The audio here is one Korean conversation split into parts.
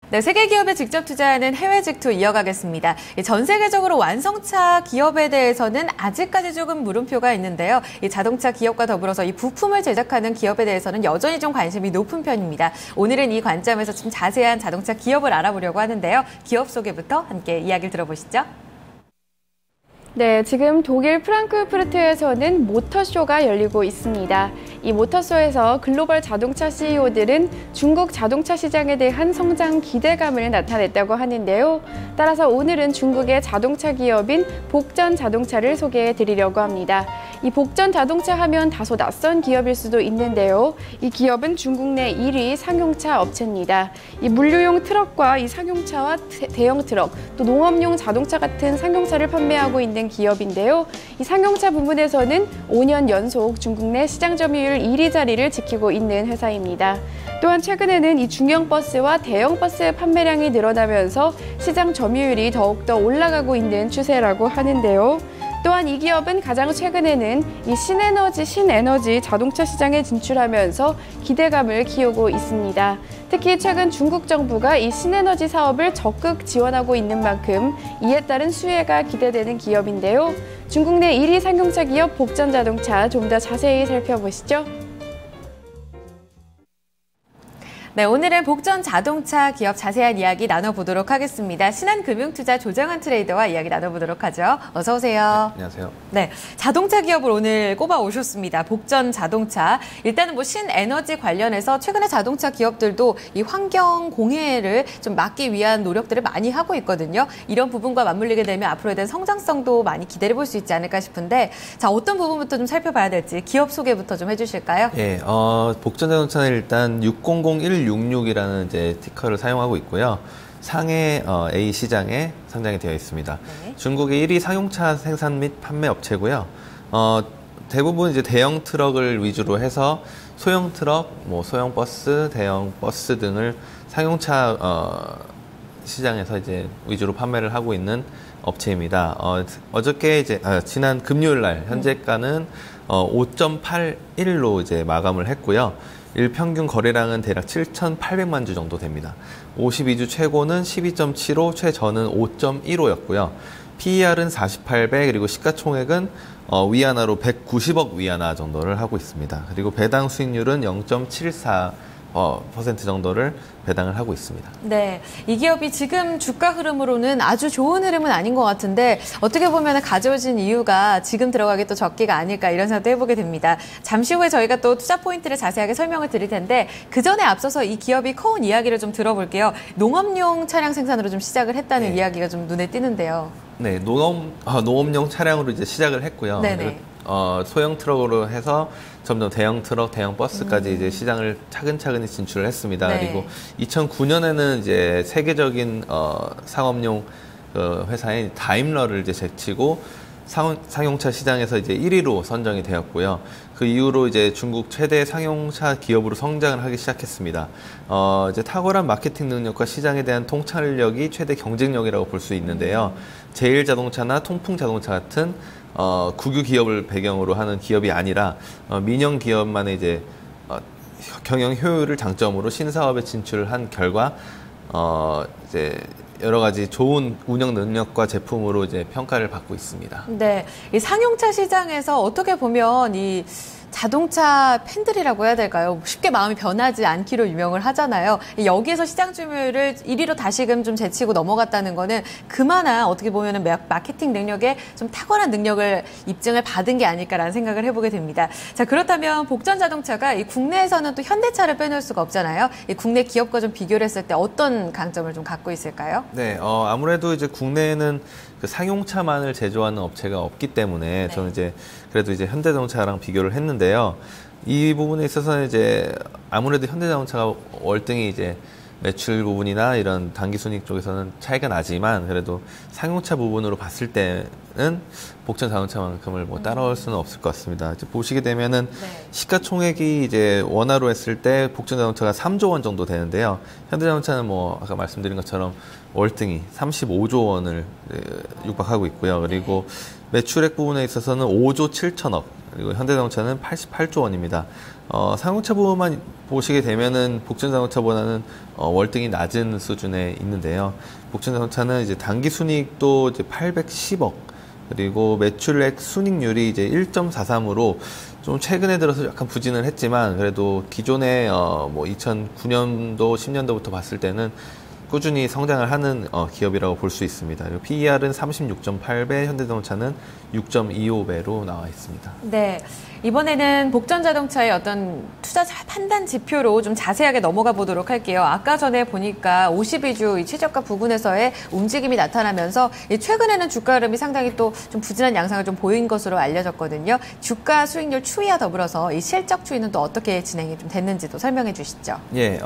네, 세계 기업에 직접 투자하는 해외 직투 이어가겠습니다. 전 세계적으로 완성차 기업에 대해서는 아직까지 조금 물음표가 있는데요. 이 자동차 기업과 더불어서 이 부품을 제작하는 기업에 대해서는 여전히 좀 관심이 높은 편입니다. 오늘은 이 관점에서 좀 자세한 자동차 기업을 알아보려고 하는데요. 기업 소개부터 함께 이야기를 들어보시죠. 네, 지금 독일 프랑크푸르트에서는 모터쇼가 열리고 있습니다. 이 모터쇼에서 글로벌 자동차 CEO들은 중국 자동차 시장에 대한 성장 기대감을 나타냈다고 하는데요. 따라서 오늘은 중국의 자동차 기업인 복전 자동차를 소개해 드리려고 합니다. 이 복전 자동차 하면 다소 낯선 기업일 수도 있는데요. 이 기업은 중국 내 1위 상용차 업체입니다. 이 물류용 트럭과 이 상용차와 대형 트럭, 또 농업용 자동차 같은 상용차를 판매하고 있는 기업인데요. 이 상용차 부문에서는 5년 연속 중국 내 시장 점유율 1위 자리를 지키고 있는 회사입니다. 또한 최근에는 이 중형 버스와 대형 버스 판매량이 늘어나면서 시장 점유율이 더욱더 올라가고 있는 추세라고 하는데요. 또한 이 기업은 가장 최근에는 이 신에너지 자동차 시장에 진출하면서 기대감을 키우고 있습니다. 특히 최근 중국 정부가 이 신에너지 사업을 적극 지원하고 있는 만큼 이에 따른 수혜가 기대되는 기업인데요. 중국 내 1위 상용차 기업 복전 자동차 좀 더 자세히 살펴보시죠. 네, 오늘은 복전 자동차 기업 자세한 이야기 나눠보도록 하겠습니다. 신한금융투자 조정환 트레이더와 이야기 나눠보도록 하죠. 어서 오세요. 네, 안녕하세요. 네, 자동차 기업을 오늘 꼽아 오셨습니다. 복전 자동차. 일단은 뭐 신에너지 관련해서 최근에 자동차 기업들도 이 환경 공해를 좀 막기 위한 노력들을 많이 하고 있거든요. 이런 부분과 맞물리게 되면 앞으로에 대한 성장성도 많이 기대해 볼 수 있지 않을까 싶은데, 자, 어떤 부분부터 좀 살펴봐야 될지 기업 소개부터 좀 해주실까요? 예, 복전 자동차는 일단 600166이라는 이제 티커를 사용하고 있고요. 상해 A 시장에 상장이 되어 있습니다. 네. 중국의 1위 상용차 생산 및 판매 업체고요. 대부분 이제 대형 트럭을 위주로 해서 소형 트럭, 뭐 소형 버스, 대형 버스 등을 상용차 시장에서 이제 위주로 판매를 하고 있는 업체입니다. 어저께 이제 지난 금요일 날 현재가는 5.81로 이제 마감을 했고요. 일평균 거래량은 대략 7,800만 주 정도 됩니다. 52주 최고는 12.75, 최저는 5.15였고요. PER은 48배, 그리고 시가총액은 위안화로 190억 위안화 정도를 하고 있습니다. 그리고 배당 수익률은 0.74% 정도를 배당을 하고 있습니다. 네, 이 기업이 지금 주가 흐름으로는 아주 좋은 흐름은 아닌 것 같은데 어떻게 보면 가져오신 이유가 지금 들어가기 또 적기가 아닐까 이런 생각도 해보게 됩니다. 잠시 후에 저희가 또 투자 포인트를 자세하게 설명을 드릴 텐데 그 전에 앞서서 이 기업이 커온 이야기를 좀 들어볼게요. 농업용 차량 생산으로 좀 시작을 했다는 네. 이야기가 좀 눈에 띄는데요. 네, 농업용 차량으로 이제 시작을 했고요. 네네. 소형 트럭으로 해서 점점 대형 트럭, 대형 버스까지 이제 시장을 차근차근히 진출을 했습니다. 네. 그리고 2009년에는 이제 세계적인 상업용 회사인 다임러를 이제 제치고 상용차 시장에서 이제 1위로 선정이 되었고요. 그 이후로 이제 중국 최대 상용차 기업으로 성장을 하기 시작했습니다. 이제 탁월한 마케팅 능력과 시장에 대한 통찰력이 최대 경쟁력이라고 볼 수 있는데요. 제일자동차나 통풍자동차 같은 국유 기업을 배경으로 하는 기업이 아니라 민영 기업만의 이제 경영 효율을 장점으로 신사업에 진출을 한 결과 이제 여러 가지 좋은 운영 능력과 제품으로 이제 평가를 받고 있습니다. 네, 이 상용차 시장에서 어떻게 보면 이 자동차 팬들이라고 해야 될까요? 쉽게 마음이 변하지 않기로 유명을 하잖아요. 여기에서 시장 점유율을 1위로 다시금 좀 제치고 넘어갔다는 거는 그만한 어떻게 보면 마케팅 능력에 좀 탁월한 능력을 입증을 받은 게 아닐까라는 생각을 해보게 됩니다. 자, 그렇다면 복전 자동차가 이 국내에서는 또 현대차를 빼놓을 수가 없잖아요. 이 국내 기업과 좀 비교를 했을 때 어떤 강점을 좀 갖고 있을까요? 네, 아무래도 이제 국내에는 그 상용차만을 제조하는 업체가 없기 때문에 저는 이제 그래도 이제 현대자동차랑 비교를 했는데요. 이 부분에 있어서는 이제 아무래도 현대자동차가 월등히 이제 매출 부분이나 이런 단기순이익 쪽에서는 차이가 나지만 그래도 상용차 부분으로 봤을 때는 복전 자동차만큼을 뭐 따라올 수는 없을 것 같습니다. 이제 보시게 되면은 시가총액이 이제 원화로 했을 때 복전 자동차가 3조 원 정도 되는데요. 현대자동차는 뭐 아까 말씀드린 것처럼 월등히 35조 원을 육박하고 있고요. 그리고 매출액 부분에 있어서는 5조 7천억, 그리고 현대자동차는 88조 원입니다. 상용차 부분만 보시게 되면은 복전자동차보다는 월등히 낮은 수준에 있는데요. 복전자동차는 이제 당기 순이익도 이제 810억, 그리고 매출액 순이익률이 이제 1.43으로 좀 최근에 들어서 약간 부진을 했지만, 그래도 기존에 뭐 2009년도, 10년도부터 봤을 때는 꾸준히 성장을 하는 기업이라고 볼 수 있습니다. 그리고 PER은 36.8배, 현대자동차는 6.25배로 나와 있습니다. 네. 이번에는 복전자동차의 어떤 투자 판단 지표로 좀 자세하게 넘어가 보도록 할게요. 아까 전에 보니까 52주 이 최저가 부근에서의 움직임이 나타나면서 최근에는 주가 흐름이 상당히 또 좀 부진한 양상을 좀 보인 것으로 알려졌거든요. 주가 수익률 추이와 더불어서 이 실적 추이는 또 어떻게 진행이 좀 됐는지도 설명해 주시죠. 예,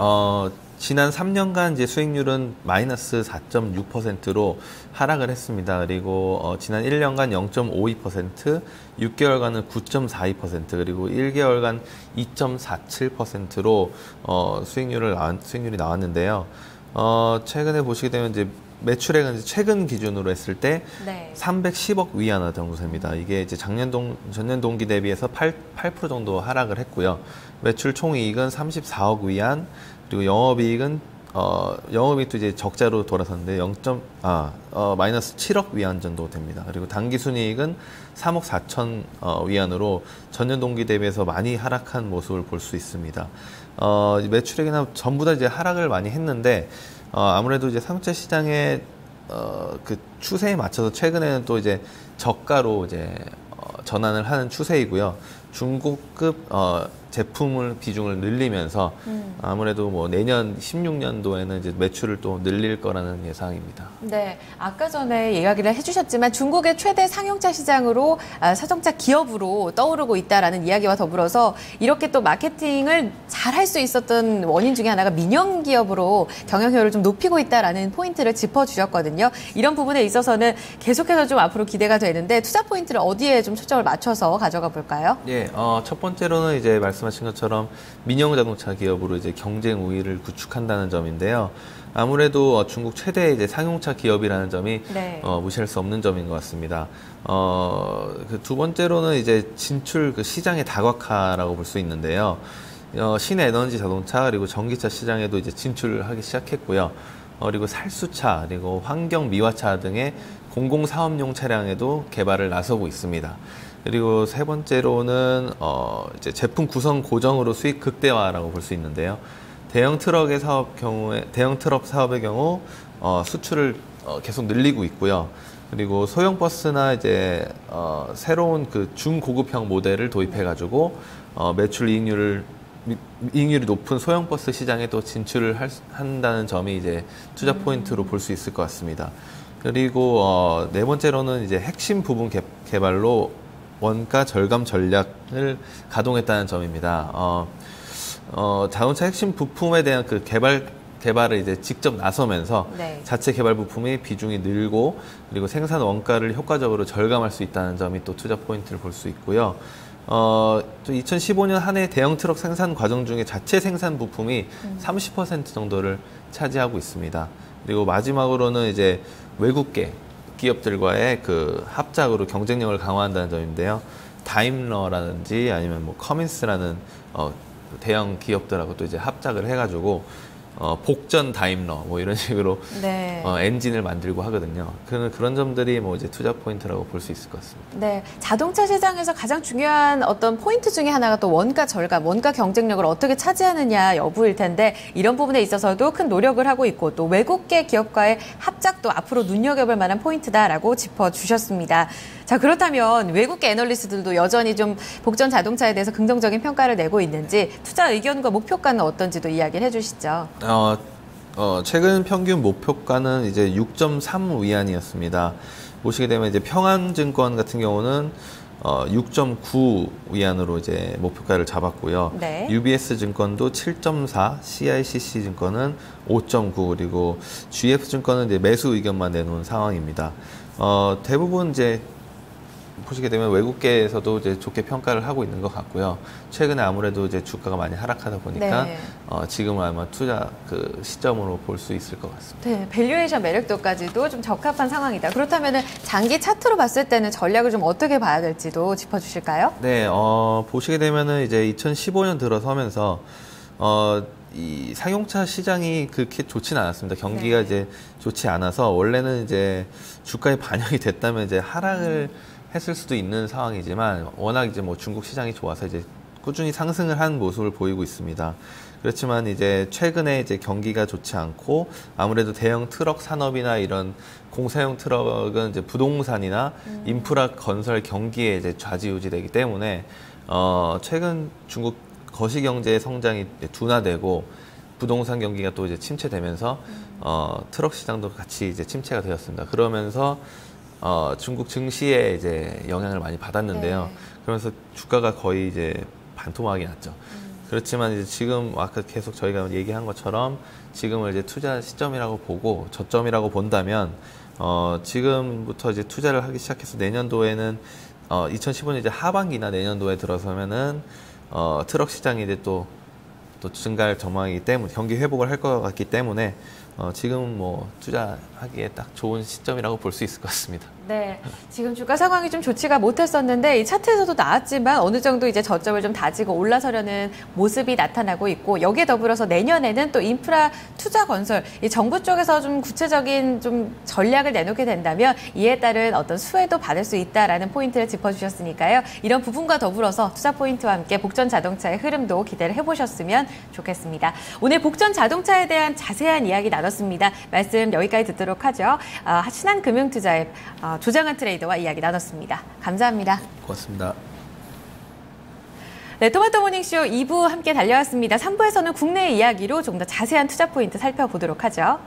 지난 3년간 이제 수익률은 마이너스 4.6%로 하락을 했습니다. 그리고 지난 1년간 0.52%, 6개월간은 9.42%, 그리고 1개월간 2.47%로 수익률이 나왔는데요. 최근에 보시게 되면 이제 매출액은 이제 최근 기준으로 했을 때 네. 310억 위안 정도 됩니다. 이게 이제 전년 동기 대비해서 8% 정도 하락을 했고요. 매출 총이익은 34억 위안, 그리고 영업이익도 이제 적자로 돌아섰는데 마이너스 7억 위안 정도 됩니다. 그리고 당기순이익은 3억 4천 위안으로 전년 동기 대비해서 많이 하락한 모습을 볼 수 있습니다. 매출액이나 전부 다 이제 하락을 많이 했는데, 아무래도 이제 상용차 시장의 그 추세에 맞춰서 최근에는 또 이제 저가로 이제 전환을 하는 추세이고요. 중고급 제품을 비중을 늘리면서 아무래도 뭐 내년 16년도에는 이제 매출을 또 늘릴 거라는 예상입니다. 네, 아까 전에 이야기를 해주셨지만 중국의 최대 상용차 시장으로 자동차 기업으로 떠오르고 있다라는 이야기와 더불어서 이렇게 또 마케팅을 잘 할 수 있었던 원인 중에 하나가 민영 기업으로 경영 효율을 좀 높이고 있다라는 포인트를 짚어주셨거든요. 이런 부분에 있어서는 계속해서 좀 앞으로 기대가 되는데 투자 포인트를 어디에 좀 초점을 맞춰서 가져가 볼까요? 예, 첫 번째로는 이제 말씀하신 것처럼 민영 자동차 기업으로 이제 경쟁 우위를 구축한다는 점인데요. 아무래도 중국 최대 이제 상용차 기업이라는 점이 네. 무시할 수 없는 점인 것 같습니다. 그 두 번째로는 이제 진출 그 시장의 다각화라고 볼 수 있는데요. 신에너지 자동차 그리고 전기차 시장에도 이제 진출하기 시작했고요. 그리고 살수차 그리고 환경 미화차 등의 공공사업용 차량에도 개발을 나서고 있습니다. 그리고 세 번째로는 이제 제품 구성 고정으로 수익 극대화라고 볼 수 있는데요. 대형 트럭 사업의 경우 수출을 계속 늘리고 있고요. 그리고 소형 버스나 이제 새로운 그 중고급형 모델을 도입해가지고 매출 이익률이 높은 소형 버스 시장에 또 진출을 한다는 점이 이제 투자 포인트로 볼 수 있을 것 같습니다. 그리고 네 번째로는 이제 핵심 부분 개발로 원가 절감 전략을 가동했다는 점입니다. 자동차 핵심 부품에 대한 그 개발을 이제 직접 나서면서 네. 자체 개발 부품의 비중이 늘고 그리고 생산 원가를 효과적으로 절감할 수 있다는 점이 또 투자 포인트를 볼 수 있고요. 또 2015년 한 해 대형 트럭 생산 과정 중에 자체 생산 부품이 30% 정도를 차지하고 있습니다. 그리고 마지막으로는 이제 외국계 기업들과의 그 합작으로 경쟁력을 강화한다는 점인데요. 다임러라든지 아니면 뭐 커민스라는 대형 기업들하고 또 이제 합작을 해가지고 복전 다임러 뭐 이런 식으로 네. 엔진을 만들고 하거든요. 그런 점들이 뭐 이제 투자 포인트라고 볼 수 있을 것 같습니다. 네, 자동차 시장에서 가장 중요한 어떤 포인트 중에 하나가 또 원가 절감, 원가 경쟁력을 어떻게 차지하느냐 여부일 텐데 이런 부분에 있어서도 큰 노력을 하고 있고 또 외국계 기업과의 합작도 앞으로 눈여겨볼 만한 포인트다라고 짚어주셨습니다. 자, 그렇다면 외국계 애널리스트들도 여전히 좀 복전 자동차에 대해서 긍정적인 평가를 내고 있는지 투자 의견과 목표가는 어떤지도 이야기를 해주시죠. 최근 평균 목표가는 이제 6.3 위안이었습니다. 보시게 되면 이제 평안증권 같은 경우는 6.9 위안으로 이제 목표가를 잡았고요. 네. UBS 증권도 7.4, CICC 증권은 5.9 그리고 GF 증권은 이제 매수 의견만 내놓은 상황입니다. 대부분 이제 보시게 되면 외국계에서도 이제 좋게 평가를 하고 있는 것 같고요. 최근에 아무래도 이제 주가가 많이 하락하다 보니까 네. 지금은 아마 투자 그 시점으로 볼 수 있을 것 같습니다. 네, 밸류에이션 매력도까지도 좀 적합한 상황이다. 그렇다면 장기 차트로 봤을 때는 전략을 좀 어떻게 봐야 될지도 짚어주실까요? 네, 보시게 되면은 이제 2015년 들어서면서 이 상용차 시장이 그렇게 좋지는 않았습니다. 경기가 네. 이제 좋지 않아서 원래는 이제 주가에 반영이 됐다면 이제 하락을 했을 수도 있는 상황이지만 워낙 이제 뭐 중국 시장이 좋아서 이제 꾸준히 상승을 한 모습을 보이고 있습니다. 그렇지만 이제 최근에 이제 경기가 좋지 않고 아무래도 대형 트럭 산업이나 이런 공사용 트럭은 이제 부동산이나 인프라 건설 경기에 이제 좌지우지되기 때문에 최근 중국 거시경제의 성장이 둔화되고 부동산 경기가 또 이제 침체되면서 트럭 시장도 같이 이제 침체가 되었습니다. 그러면서 중국 증시에 이제 영향을 많이 받았는데요. 네. 그러면서 주가가 거의 이제 반토막이 났죠. 그렇지만 이제 지금 아까 계속 저희가 얘기한 것처럼 지금을 이제 투자 시점이라고 보고 저점이라고 본다면 지금부터 이제 투자를 하기 시작해서 내년도에는 2015년 이제 하반기나 내년도에 들어서면은 트럭 시장이 이제 또 증가할 전망이기 때문에 경기 회복을 할 것 같기 때문에 지금 뭐 투자하기에 딱 좋은 시점이라고 볼 수 있을 것 같습니다. 네, 지금 주가 상황이 좀 좋지가 못했었는데 이 차트에서도 나왔지만 어느 정도 이제 저점을 좀 다지고 올라서려는 모습이 나타나고 있고 여기에 더불어서 내년에는 또 인프라 투자 건설, 이 정부 쪽에서 좀 구체적인 좀 전략을 내놓게 된다면 이에 따른 어떤 수혜도 받을 수 있다라는 포인트를 짚어주셨으니까요. 이런 부분과 더불어서 투자 포인트와 함께 복전 자동차의 흐름도 기대를 해보셨으면 좋겠습니다. 오늘 복전 자동차에 대한 자세한 이야기 나눴습니다. 말씀 여기까지 듣도록 하죠. 신한금융투자의 조장한 트레이더와 이야기 나눴습니다. 감사합니다. 고맙습니다. 네, 토마토 모닝쇼 2부 함께 달려왔습니다. 3부에서는 국내 이야기로 좀 더 자세한 투자 포인트 살펴보도록 하죠.